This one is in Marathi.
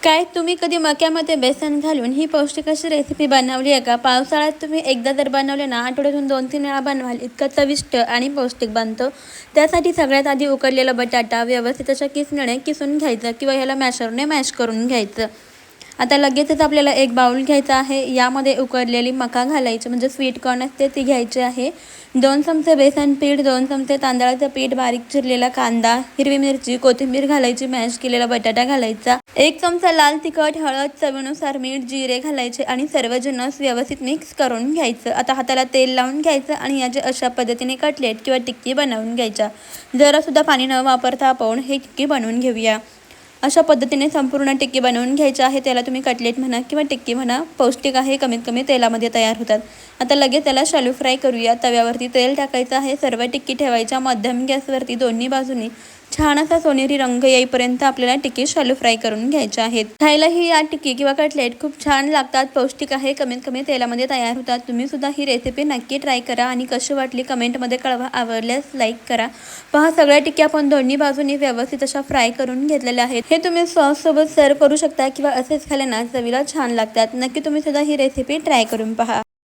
काय तुम्ही कधी मक्यामध्ये बेसन घालून ही पौष्टिक अशी रेसिपी बनवली आहे का? पावसाळ्यात तुम्ही एकदा जर बनवले ना, आठवड्यातून 2-3 वेळा बनवाल, इतकं चविष्ट आणि पौष्टिक बनतं. त्यासाठी सगळ्यात आधी उकडलेला बटाटा व्यवस्थित अशा किसणीने किसून घ्यायचा किंवा ह्याला मॅशरने मॅश करून घ्यायचं. आता लगेचच आपल्याला एक बाउल घ्यायचा आहे. यामध्ये उकडलेली मका घालायची, म्हणजे स्वीट कॉर्न असते ती घ्यायची आहे. 2 चमचे बेसन पीठ, 2 चमचे तांदळाचं पीठ, बारीक चिरलेला कांदा, हिरवी मिरची, कोथिंबीर घालायची, मॅश केलेला बटाटा घालायचा, 1 चमचा लाल तिखट, हळद, चवीनुसार मीठ, जिरे घालायचे आणि सर्व जिन्नस व्यवस्थित मिक्स करून घ्यायचं. आता हाताला तेल लावून घ्यायचं आणि याचे अशा पद्धतीने कटलेट किंवा टिक्की बनवून घ्यायच्या. जरासुद्धा पाणी न वापरता आपण हे टिक्की बनवून घेऊया. अशा पद्धतीने संपूर्ण टिक्की बनवून घ्यायची आहे. त्याला तुम्ही कटलेट म्हणा किंवा टिक्की म्हणा, पौष्टिक आहे, कमीत कमी तेलामध्ये तयार होतात. आता लगेच त्याला शॅलो फ्राय करूया. तव्यावरती तेल टाकायचं आहे. सर्व टिक्की ठेवायच्या मध्यम गॅसवरती. दोन्ही बाजूनी छान असा सोनेरी रंग येईपर्यंत आपल्याला टिक्की शॅलो फ्राय करून घ्यायच्या आहेत. खायलाही या टिक्की किंवा कटलेट खूप छान लागतात, पौष्टिक आहे, कमीत कमी तेलामध्ये तयार होतात. तुम्ही सुद्धा ही रेसिपी नक्की ट्राय करा आणि कशी वाटली कमेंटमध्ये कळवा. आवडल्यास लाईक करा. पहा, सगळ्या टिक्क्या आपण दोन्ही बाजूनी व्यवस्थित अशा फ्राय करून घेतलेल्या आहेत. हे तुम्ही सॉस सोबत सर्व करू शकता किंवा असेच खाल्ले ना चवीला छान लागतात. नक्की तुम्ही सुद्धा ही रेसिपी ट्राय करून पहा.